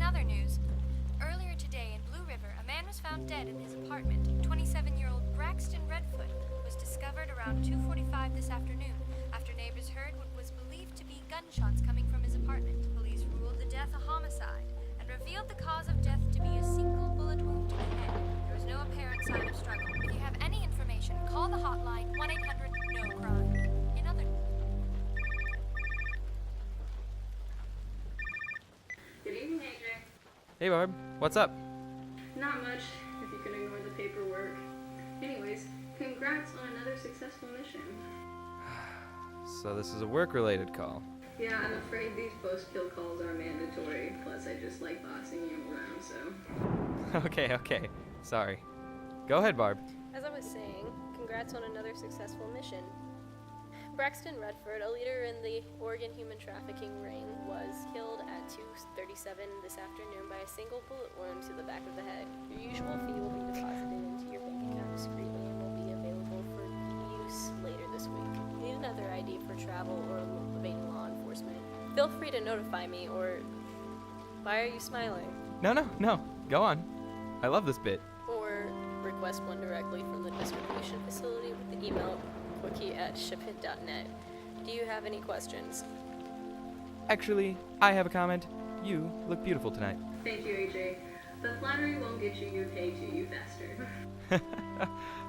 other news, earlier today in Blue River, a man was found dead in his apartment. 27-year-old Braxton Redfoot was discovered around 2:45 this afternoon after neighbors heard what was believed to be gunshots coming from his apartment. Police ruled the death a homicide and revealed the cause of death to be a single bullet wound to the head. There was no apparent sign of struggle. If you have any information, call the hotline 1-800-NO-CRIME. In other Good evening, AJ. Hey Barb, what's up? Not much, if you can ignore the paperwork. Anyways, congrats on another successful mission. So this is a work-related call. Yeah, I'm afraid these post-kill calls are mandatory, plus I just like bossing you around, so... Okay, sorry. Go ahead, Barb. As I was saying, congrats on another successful mission. Braxton Redford, a leader in the Oregon human trafficking ring, was killed at 2:37 this afternoon by a single bullet wound to the back of the head. Your usual fee will be deposited into your bank account discreetly and will be available for use later this week. You need another ID for travel or evading law enforcement. Feel free to notify me, or... Why are you smiling? No, go on. I love this bit. Or request one directly from the distribution facility with the email quickie@shiphit.net. Do you have any questions? Actually, I have a comment. You look beautiful tonight. Thank you, AJ. The flattery won't get you UK to you faster.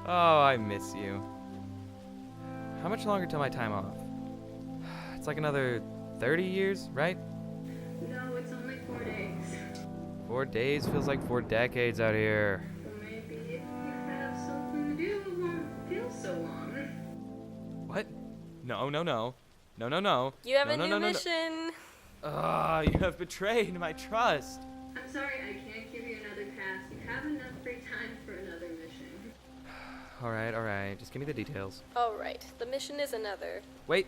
Oh, I miss you. How much longer till my time off? It's like another 30 years, right? No, it's only 4 days. 4 days feels like 4 decades out here. Well, maybe if you have something to do, it won't feel so long. What? No. You have a new mission. You have betrayed my trust. I'm sorry, I can't give you another pass. You have enough free time for another mission. All right. Just give me the details. All right, the mission is another. Wait.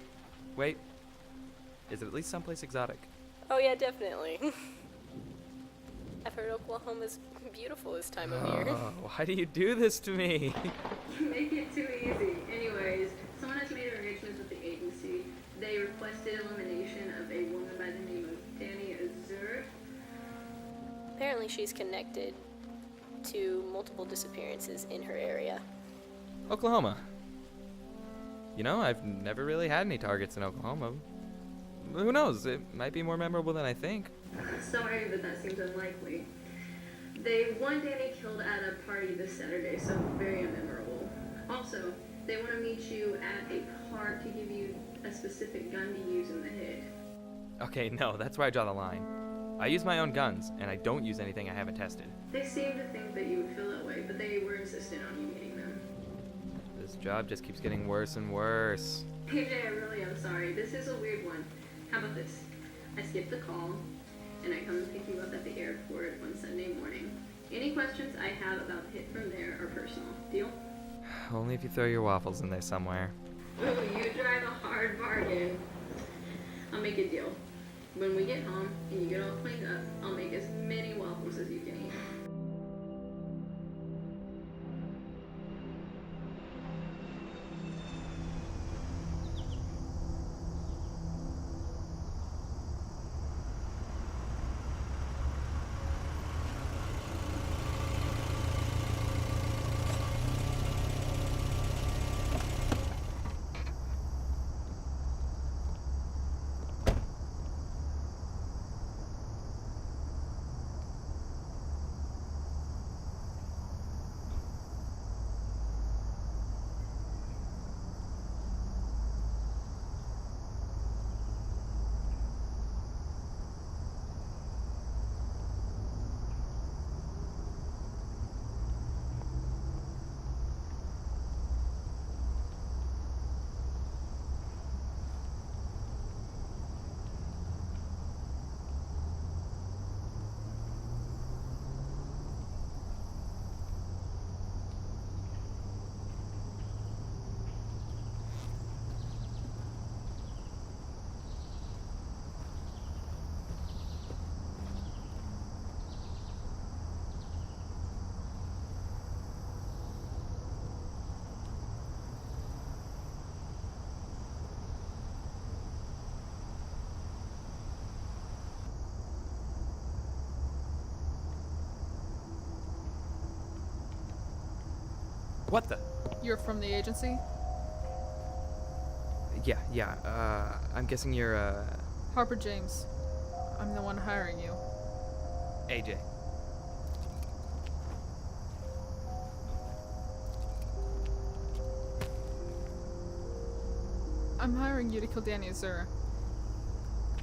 Is it at least someplace exotic? Oh yeah, definitely. I've heard Oklahoma's beautiful this time of year. Oh, why do you do this to me? You make it too easy. Anyways, someone has made arrangements with the agency. They requested elimination of a woman by the name of Dany Azure. Apparently she's connected to multiple disappearances in her area. Oklahoma. You know, I've never really had any targets in Oklahoma. Who knows? It might be more memorable than I think. Sorry, but that seems unlikely. They want Dany killed at a party this Saturday, so very unmemorable. Also, they want to meet you at a park to give you a specific gun to use in the hit. Okay, no, that's where I draw the line. I use my own guns, and I don't use anything I haven't tested. They seem to think that you would feel that way, but they were insistent on you meeting them. This job just keeps getting worse and worse. AJ, I really am sorry. This is a weird one. How about this? I skip the call, and I come and pick you up at the airport on Sunday morning. Any questions I have about the hit from there are personal. Deal? Only if you throw your waffles in there somewhere. Ooh, you drive a hard bargain. I'll make a deal. When we get home and you get all cleaned up, I'll make as many waffles as you can eat. What the? You're from the agency? Yeah. I'm guessing you're, Harper James. I'm the one hiring you. AJ. I'm hiring you to kill Dany Azure.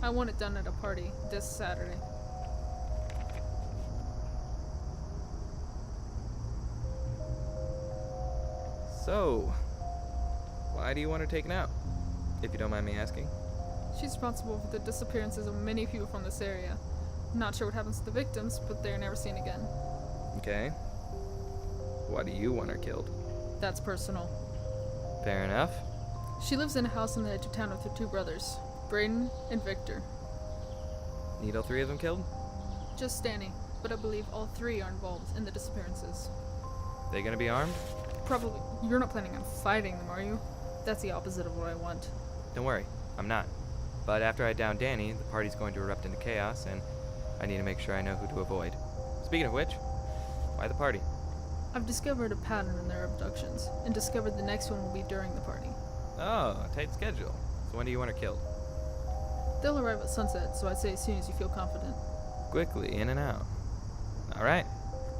I want it done at a party this Saturday. So, why do you want her taken out? If you don't mind me asking. She's responsible for the disappearances of many people from this area. Not sure what happens to the victims, but they're never seen again. Okay. Why do you want her killed? That's personal. Fair enough. She lives in a house on the edge of town with her two brothers, Braden and Victor. Need all three of them killed? Just Dany, but I believe all three are involved in the disappearances. They gonna be armed? Probably. You're not planning on fighting them, are you? That's the opposite of what I want. Don't worry, I'm not. But after I down Dany, the party's going to erupt into chaos, and I need to make sure I know who to avoid. Speaking of which, why the party? I've discovered a pattern in their abductions, and discovered the next one will be during the party. Oh, a tight schedule. So when do you want her killed? They'll arrive at sunset, so I'd say as soon as you feel confident. Quickly, in and out. Alright.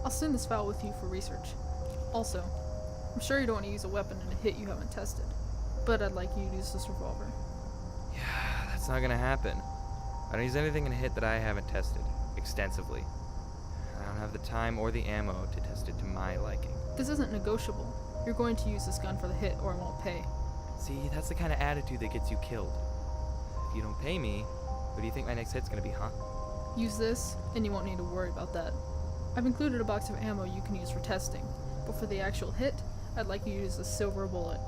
I'll send this file with you for research. Also, I'm sure you don't want to use a weapon in a hit you haven't tested, but I'd like you to use this revolver. Yeah, that's not gonna happen. I don't use anything in a hit that I haven't tested extensively. I don't have the time or the ammo to test it to my liking. This isn't negotiable. You're going to use this gun for the hit or it won't pay. See, that's the kind of attitude that gets you killed. If you don't pay me, who do you think my next hit's gonna be, huh? Use this, and you won't need to worry about that. I've included a box of ammo you can use for testing, but for the actual hit, I'd like you to use a silver bullet.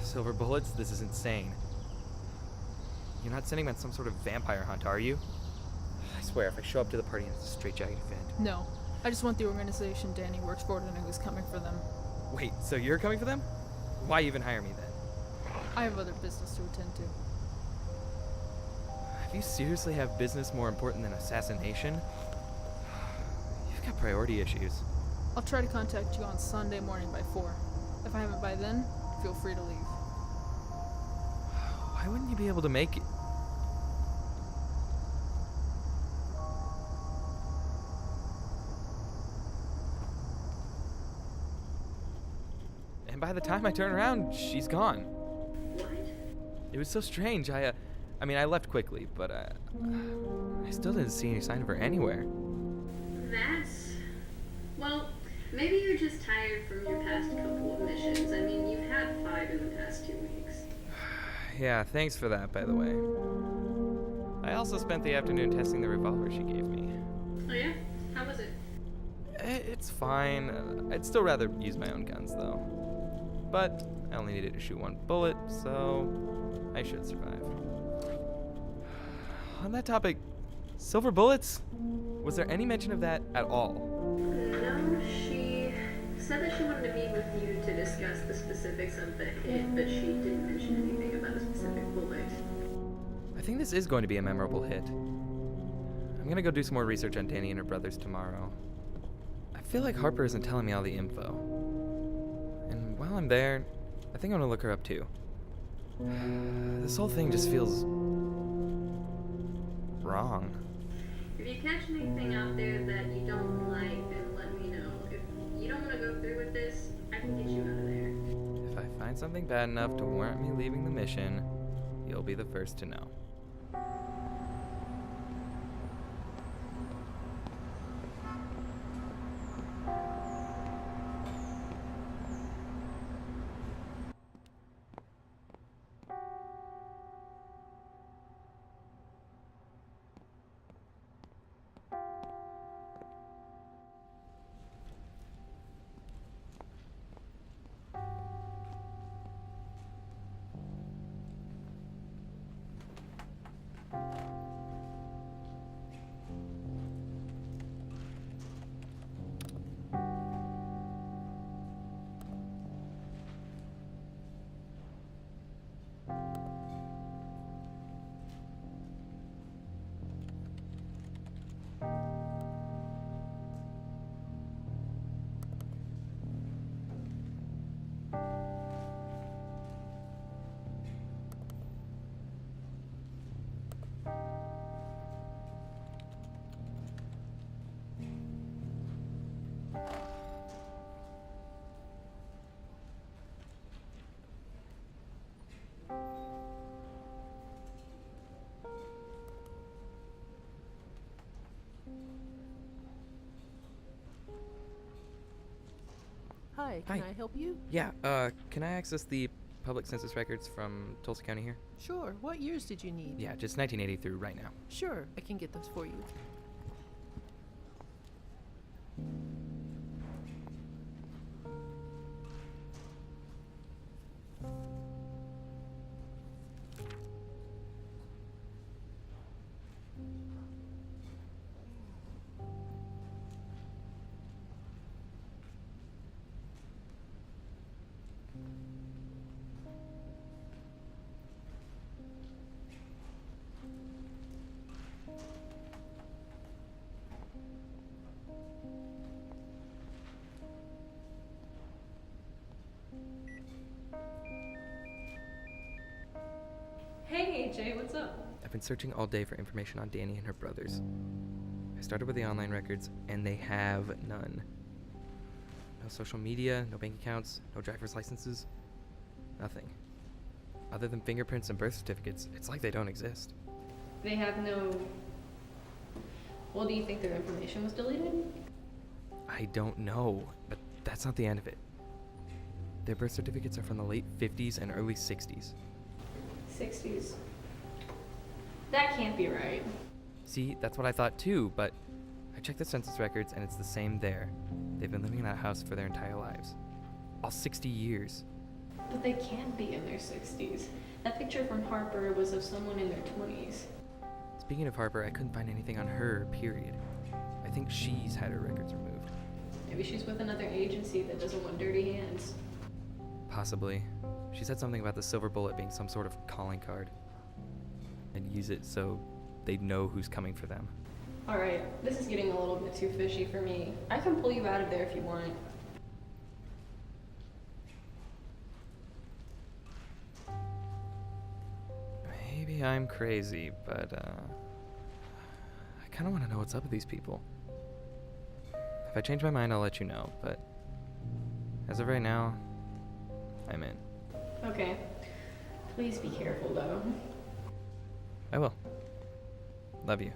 Silver bullets? This is insane. You're not sending me on some sort of vampire hunt, are you? I swear, if I show up to the party and it's a straitjacket event. No, I just want the organization Dany works for to know who's coming for them. Wait, so you're coming for them? Why even hire me then? I have other business to attend to. If you seriously have business more important than assassination, you've got priority issues. I'll try to contact you on Sunday morning by 4. If I haven't by then, feel free to leave. Why wouldn't you be able to make it? And by the time I turn around, she's gone. What? It was so strange. I left quickly, but I still didn't see any sign of her anywhere. Well, maybe you're just tired from your past couple of missions. I mean, you've had 5 in the past 2 weeks. Yeah, thanks for that, by the way. I also spent the afternoon testing the revolver she gave me. Oh yeah? How was it? It's fine. I'd still rather use my own guns, though. But I only needed to shoot 1 bullet, so I should survive. On that topic, silver bullets? Was there any mention of that at all? No, she said that she wanted to meet with you to discuss the specifics of the hit, but she didn't mention anything about a specific bullet. I think this is going to be a memorable hit. I'm gonna go do some more research on Dany and her brothers tomorrow. I feel like Harper isn't telling me all the info. And while I'm there, I think I'm gonna look her up too. This whole thing just feels wrong. If you catch anything out there that you don't like, then let me know. If you don't want to go through with this, I can get you out of there. If I find something bad enough to warrant me leaving the mission, you'll be the first to know. Hi, can Hi. I help you? Yeah, can I access the public census records from Tulsa County here? Sure. What years did you need? Yeah, just 1980 through right now. Sure, I can get those for you. Hey, AJ, what's up? I've been searching all day for information on Dany and her brothers. I started with the online records, and they have none. No social media, no bank accounts, no driver's licenses. Nothing. Other than fingerprints and birth certificates, it's like they don't exist. They have no. Well, do you think their information was deleted? I don't know, but that's not the end of it. Their birth certificates are from the late 50s and early 60s. 60s. That can't be right. See, that's what I thought too, but I checked the census records and it's the same there. They've been living in that house for their entire lives. All 60 years. But they can't be in their 60s. That picture from Harper was of someone in their 20s. Speaking of Harper, I couldn't find anything on her, period. I think she's had her records removed. Maybe she's with another agency that doesn't want dirty hands. Possibly. She said something about the silver bullet being some sort of calling card. And use it so they'd know who's coming for them. Alright, this is getting a little bit too fishy for me. I can pull you out of there if you want. Maybe I'm crazy, but I kind of want to know what's up with these people. If I change my mind, I'll let you know, but as of right now, I'm in. Okay. Please be careful, though. I will. Love you.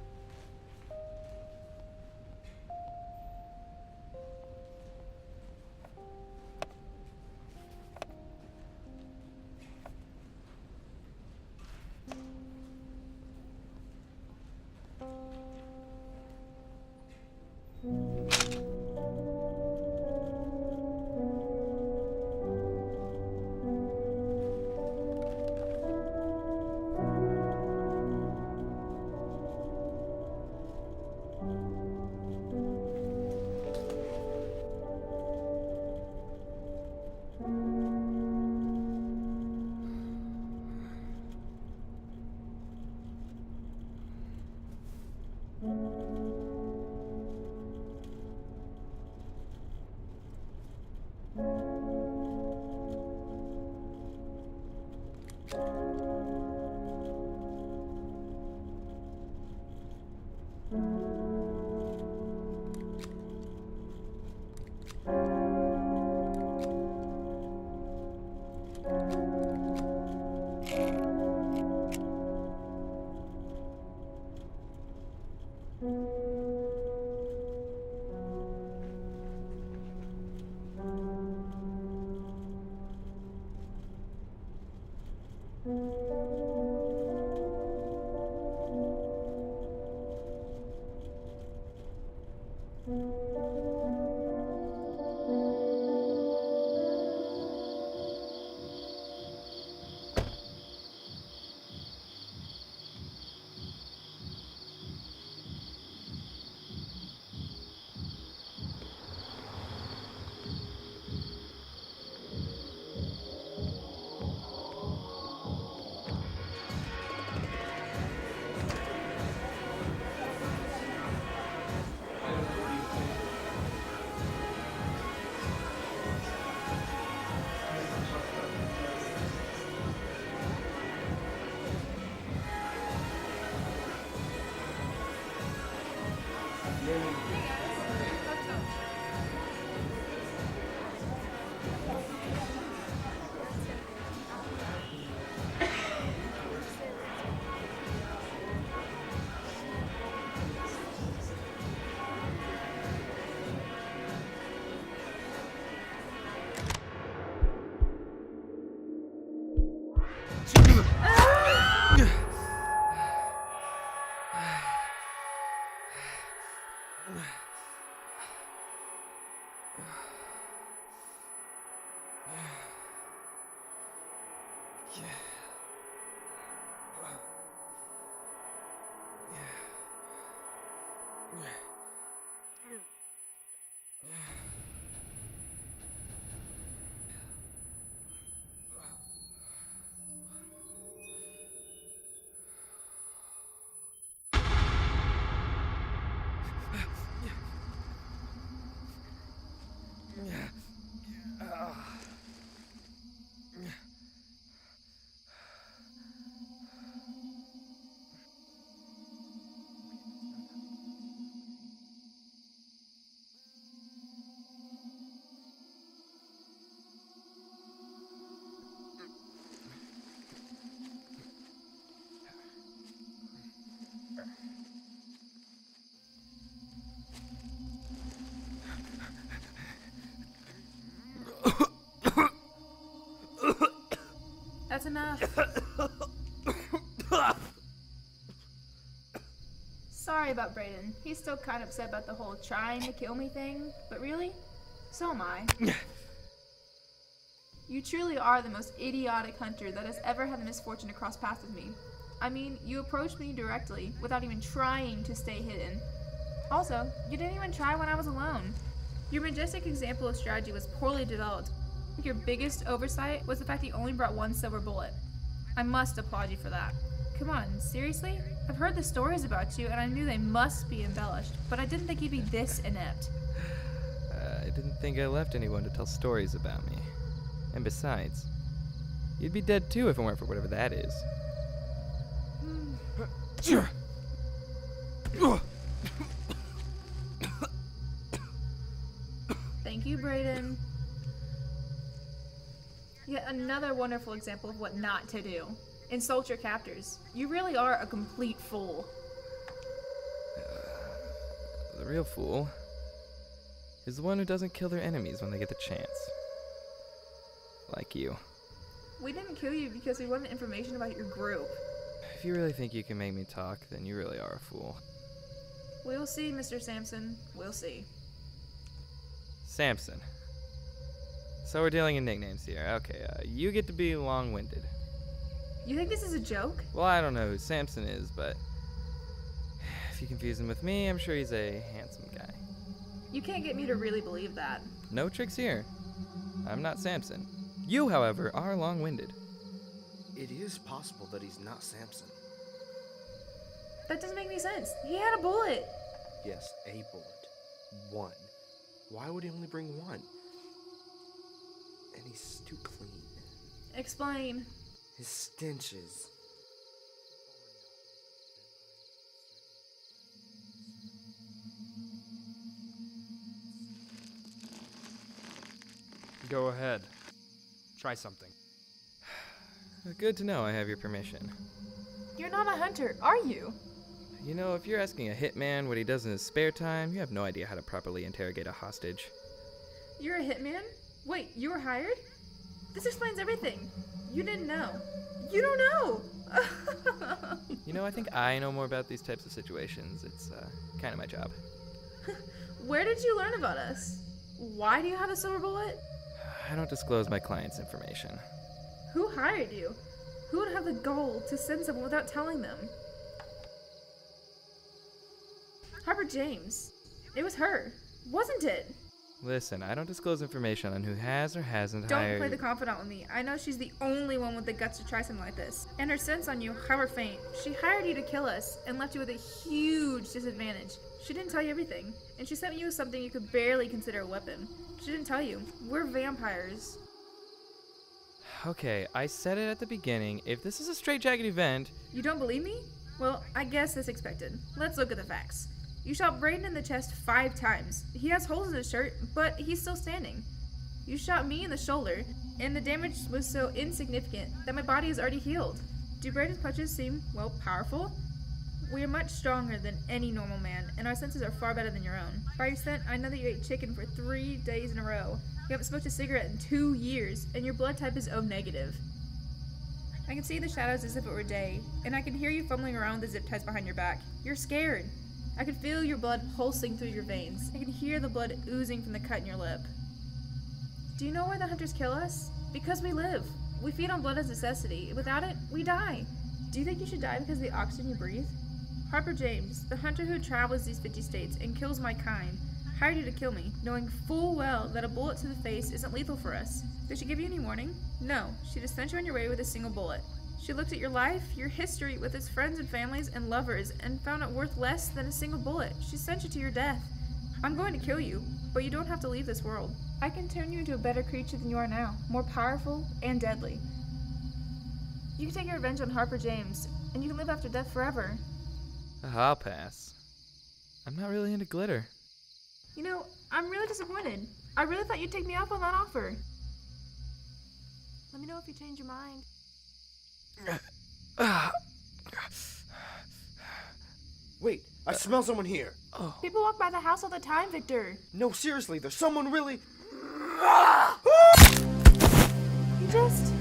Harper. That's enough. Sorry about Brayden. He's still kind of upset about the whole trying to kill me thing, but really, so am I. You truly are the most idiotic hunter that has ever had the misfortune to cross paths with me. I mean, you approached me directly, without even trying to stay hidden. Also, you didn't even try when I was alone. Your majestic example of strategy was poorly developed. I think your biggest oversight was the fact that you only brought one silver bullet. I must applaud you for that. Come on, seriously? I've heard the stories about you, and I knew they must be embellished, but I didn't think you'd be this inept. I didn't think I left anyone to tell stories about me. And besides, you'd be dead too if it weren't for whatever that is. Thank you, Brayden. Yet another wonderful example of what not to do. Insult your captors. You really are a complete fool. The real fool is the one who doesn't kill their enemies when they get the chance. Like you. We didn't kill you because we wanted information about your group. If you really think you can make me talk, then you really are a fool. We'll see, Mr. Sampson. We'll see. Samson. So we're dealing in nicknames here. Okay, you get to be long-winded. You think this is a joke? Well, I don't know who Samson is, but if you confuse him with me, I'm sure he's a handsome guy. You can't get me to really believe that. No tricks here. I'm not Samson. You, however, are long-winded. It is possible that he's not Samson. That doesn't make any sense. He had a bullet. Yes, a bullet. One. Why would he only bring one? And he's too clean. Explain. His stenches. Go ahead. Try something. Good to know I have your permission. You're not a hunter, are you? You know, if you're asking a hitman what he does in his spare time, you have no idea how to properly interrogate a hostage. You're a hitman? Wait, you were hired? This explains everything. You didn't know. You don't know! You know, I think I know more about these types of situations. It's kind of my job. Where did you learn about us? Why do you have a silver bullet? I don't disclose my clients' information. Who hired you? Who would have the gall to send someone without telling them? Harper James. It was her, wasn't it? Listen, I don't disclose information on who has or hasn't Don't hired... play the confidant with me. I know she's the only one with the guts to try something like this. And her sense on you, however faint, she hired you to kill us and left you with a huge disadvantage. She didn't tell you everything, and she sent you with something you could barely consider a weapon. She didn't tell you. We're vampires. Okay, I said it at the beginning. If this is a straitjacket event... You don't believe me? Well, I guess that's expected. Let's look at the facts. You shot Brayden in the chest 5 times. He has holes in his shirt, but he's still standing. You shot me in the shoulder, and the damage was so insignificant that my body is already healed. Do Brayden's punches seem, well, powerful? We are much stronger than any normal man, and our senses are far better than your own. By your scent, I know that you ate chicken for 3 days in a row. You haven't smoked a cigarette in 2 years, and your blood type is O negative. I can see the shadows as if it were day, and I can hear you fumbling around with the zip ties behind your back. You're scared. I can feel your blood pulsing through your veins. I can hear the blood oozing from the cut in your lip. Do you know why the hunters kill us? Because we live. We feed on blood as necessity. Without it, we die. Do you think you should die because of the oxygen you breathe? Harper James, the hunter who travels these 50 states and kills my kind, hired you to kill me, knowing full well that a bullet to the face isn't lethal for us. Did she give you any warning? No, she just sent you on your way with a single bullet. She looked at your life, your history with its friends and families and lovers, and found it worth less than a single bullet. She sent you to your death. I'm going to kill you, but you don't have to leave this world. I can turn you into a better creature than you are now, more powerful and deadly. You can take your revenge on Harper James, and you can live after death forever. I'll pass. I'm not really into glitter. You know, I'm really disappointed. I really thought you'd take me up on that offer. Let me know if you change your mind. I smell someone here. People walk by the house all the time, Victor. No, seriously, there's someone really. You just...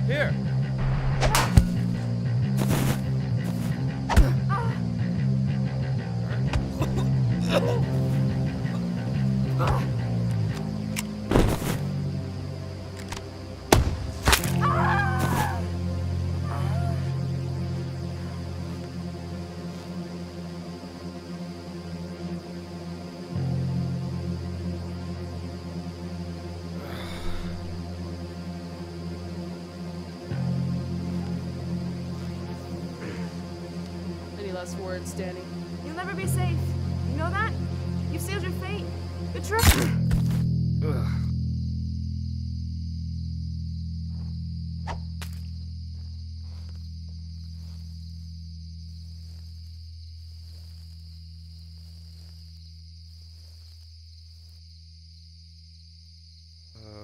Here. Any last words, Dany? You'll never be safe. You know that? You've sealed your fate. Betrayed.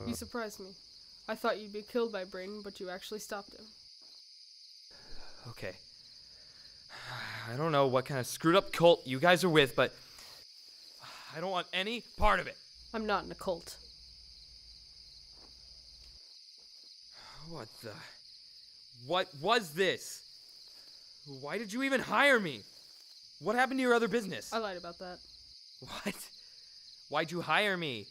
You surprised me. I thought you'd be killed by Brayden, but you actually stopped him. Okay. I don't know what kind of screwed up cult you guys are with, but I don't want any part of it. I'm not in a cult. What the? What was this? Why did you even hire me? What happened to your other business? I lied about that. What? Why'd you hire me?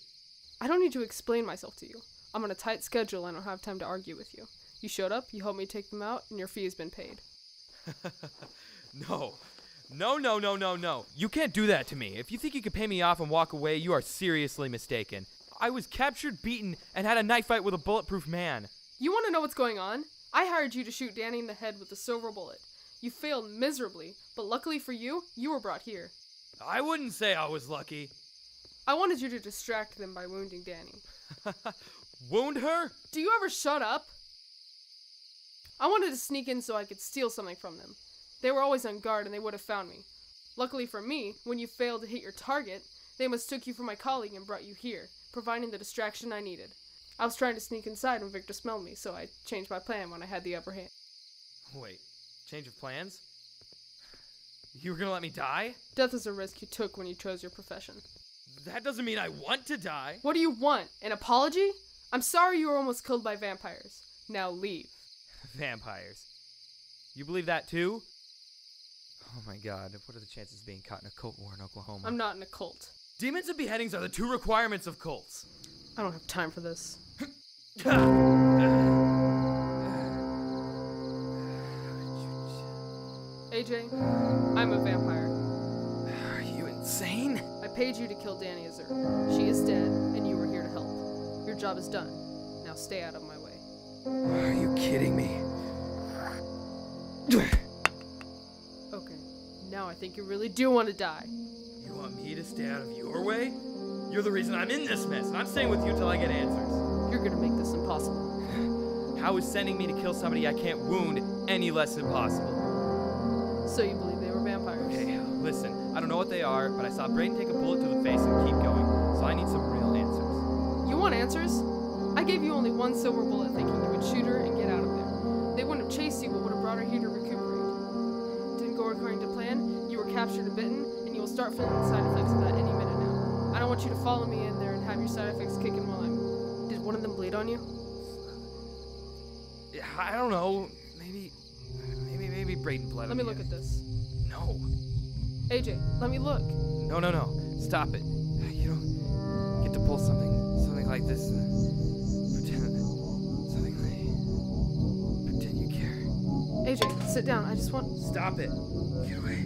I don't need to explain myself to you. I'm on a tight schedule and I don't have time to argue with you. You showed up, you helped me take them out, and your fee has been paid. No. No. You can't do that to me. If you think you can pay me off and walk away, you are seriously mistaken. I was captured, beaten, and had a knife fight with a bulletproof man. You want to know what's going on? I hired you to shoot Dany in the head with a silver bullet. You failed miserably, but luckily for you, you were brought here. I wouldn't say I was lucky. I wanted you to distract them by wounding Dany. Wound her? Do you ever shut up? I wanted to sneak in so I could steal something from them. They were always on guard and they would have found me. Luckily for me, when you failed to hit your target, they mistook you for my colleague and brought you here, providing the distraction I needed. I was trying to sneak inside when Victor smelled me, so I changed my plan when I had the upper hand. Wait, change of plans? You were gonna let me die? Death is a risk you took when you chose your profession. That doesn't mean I want to die. What do you want? An apology? I'm sorry you were almost killed by vampires. Now leave. Vampires. You believe that too? Oh my god, what are the chances of being caught in a cult war in Oklahoma? I'm not in a cult. Demons and beheadings are the 2 requirements of cults. I don't have time for this. AJ, I'm a vampire. Are you insane? I paid you to kill Dany Azure. She is dead, and you were here to help. Your job is done. Now stay out of my way. Are you kidding me? Okay, now I think you really do want to die. You want me to stay out of your way? You're the reason I'm in this mess, and I'm staying with you till I get answers. You're gonna make this impossible. How is sending me to kill somebody I can't wound any less impossible? So you believe they were vampires? Okay, listen, I don't know what they are, but I saw Brayden take a bullet to the face and keep going, so I need some real answers. You want answers? I gave you only one silver bullet thinking you would shoot her and get out of there. They wouldn't have chased you, but would have brought her here to recuperate. Didn't go according to plan, you were captured and bitten, and you will start feeling the side effects of that any minute now. I don't want you to follow me in there and have your side effects kick in while I'm... Did one of them bleed on you? Yeah, I don't know. Maybe Brayden bled Let on me look at this. No. AJ, let me look. No. Stop it. You don't get to pull something like this. Pretend you care. AJ, sit down. I just want... Stop it. Get away.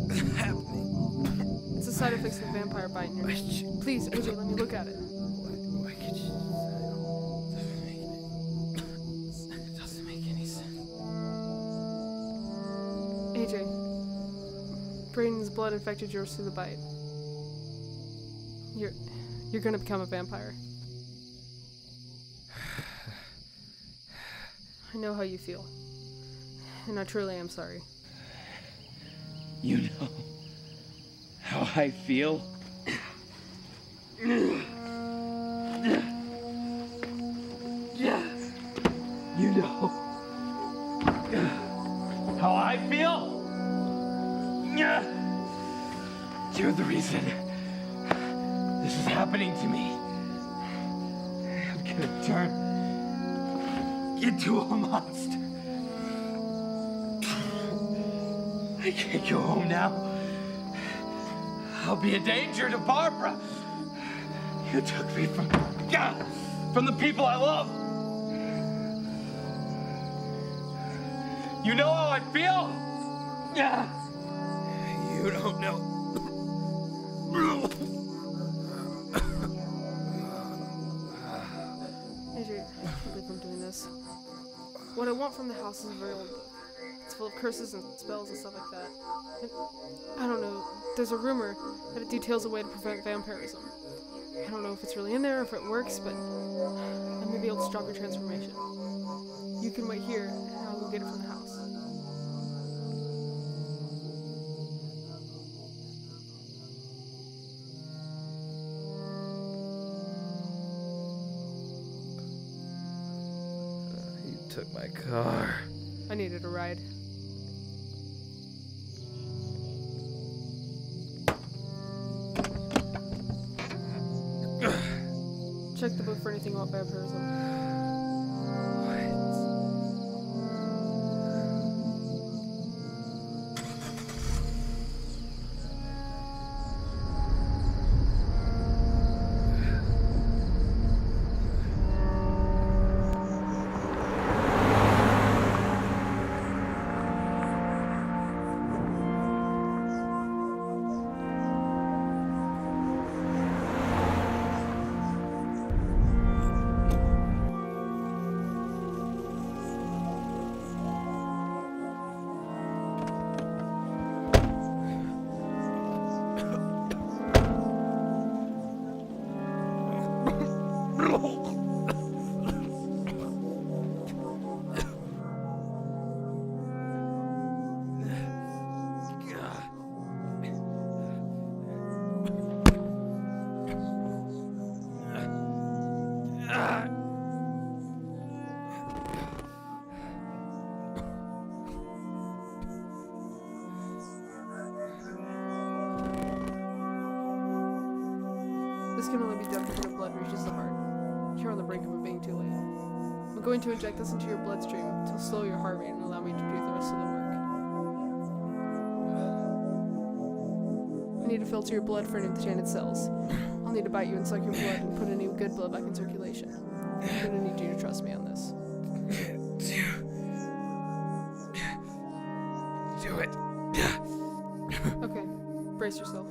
What's happening? It's the side effects of the vampire bite in your neck. Please, AJ, let me look at it. Why could you? It doesn't make any sense. AJ, Brayden's blood infected yours through the bite. You're gonna become a vampire. I know how you feel. And I truly am sorry. You know how I feel? You know how I feel? You're the reason this is happening to me. I'm gonna turn into a monster. I can't go home now. I'll be a danger to Barbara. You took me from the people I love. You know how I feel? You don't know. AJ, I can't believe I'm doing this. What I want from the house is a very old book. It's full of curses and spells and stuff like that. And I don't know, there's a rumor that it details a way to prevent vampirism. I don't know if it's really in there or if it works, but I may be able to stop your transformation. You can wait here, and I'll go get it from the house. You took my car. I needed a ride. Check the book for anything about vampirism. This can only be done before the blood reaches the heart. You're on the brink of it being too late. I'm going to inject this into your bloodstream to slow your heart rate and allow me to do the rest of the work. I need need to filter your blood for any of the tainted cells. I'll need to bite you and suck your blood and put any good blood back in circulation. I'm gonna need you to trust me on this. Do it. Okay, brace yourself.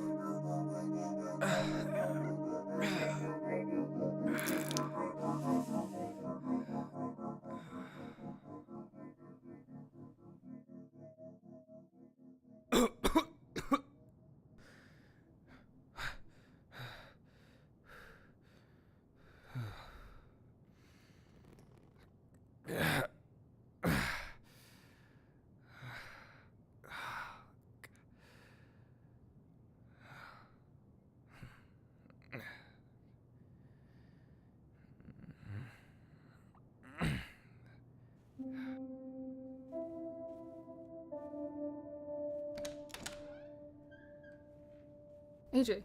AJ,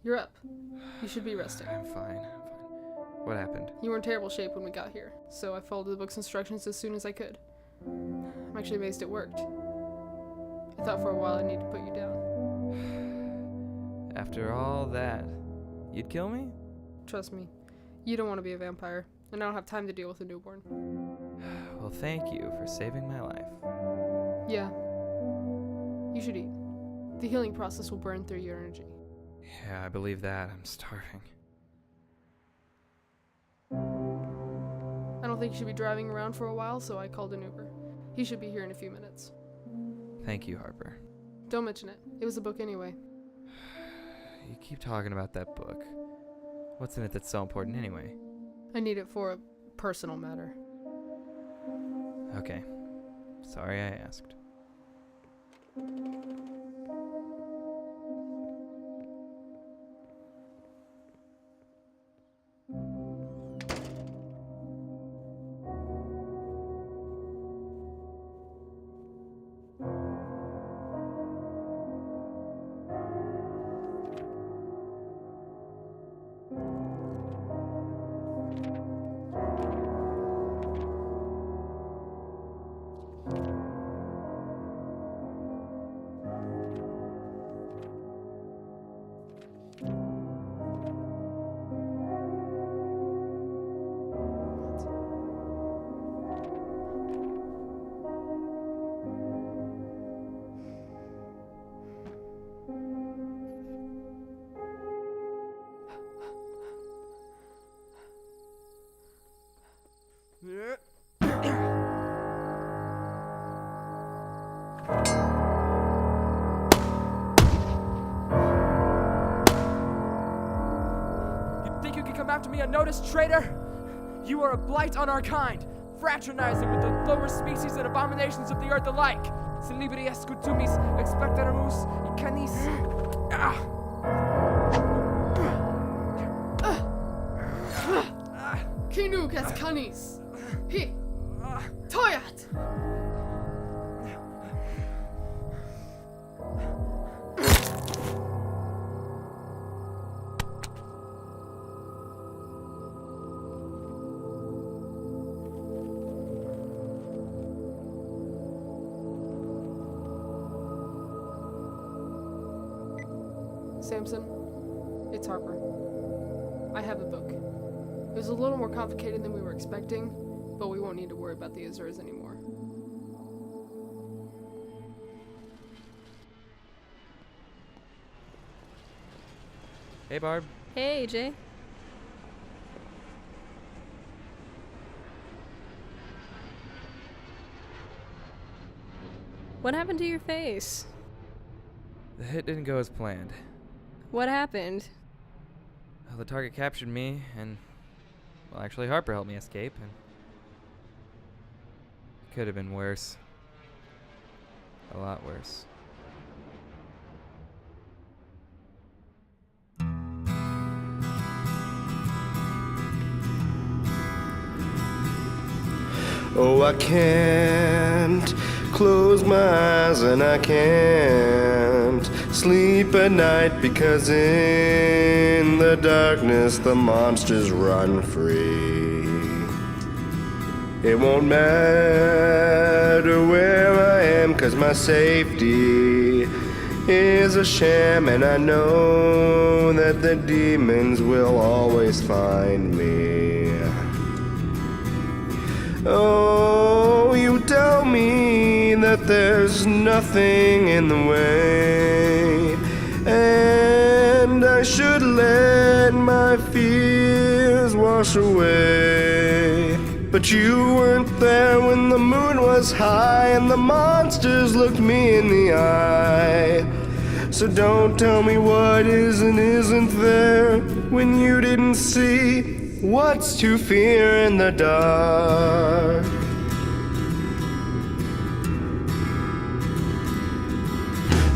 you're up. You should be resting. I'm fine. What happened? You were in terrible shape when we got here, so I followed the book's instructions as soon as I could. I'm actually amazed it worked. I thought for a while I'd need to put you down. After all that, you'd kill me? Trust me, you don't want to be a vampire, and I don't have time to deal with a newborn. Well, thank you for saving my life. Yeah. You should eat. The healing process will burn through your energy. Yeah, I believe that. I'm starving. I don't think you should be driving around for a while, so I called an Uber. He should be here in a few minutes. Thank you, Harper. Don't mention it. It was a book anyway. You keep talking about that book. What's in it that's so important anyway? I need it for a personal matter. Okay. Sorry I asked. Think you can come after me unnoticed, traitor? You are a blight on our kind, fraternizing with the lower species and abominations of the earth alike. Celibri escutumis expectaramus canis. Kinug es canis. He. Toyat. Samson, it's Harper. I have the book. It was a little more complicated than we were expecting, but we won't need to worry about the Azures anymore. Hey, Barb. Hey, AJ. What happened to your face? The hit didn't go as planned. What happened? Well, the target captured me, and... well, actually, Harper helped me escape, and... it could have been worse. A lot worse. Oh, I can't close my eyes and I can't sleep at night because in the darkness the monsters run free. It won't matter where I am 'cause my safety is a sham, and I know that the demons will always find me. Oh, you tell me that there's nothing in the way, and I should let my fears wash away. But you weren't there when the moon was high and the monsters looked me in the eye. So don't tell me what is and isn't there when you didn't see what's to fear in the dark.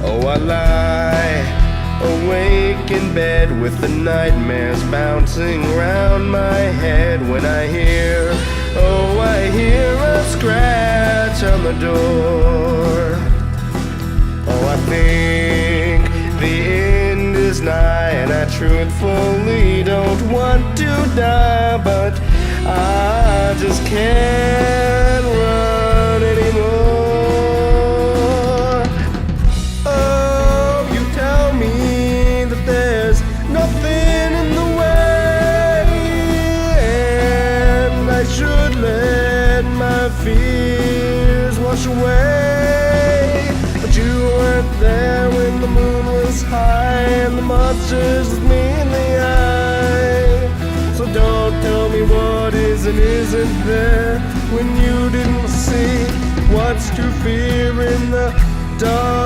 Oh, I lie awake in bed with the nightmares bouncing round my head when I hear a scratch on the door. Oh, I think the end is nigh, and I truthfully don't want to die, but I just can't run anymore. Oh, you tell me that there's nothing in the way, and I should let my fears wash away. But you weren't there when the moon was high and the monsters looked me in the eye. So don't tell me what is and isn't there when you didn't see what's to fear in the dark.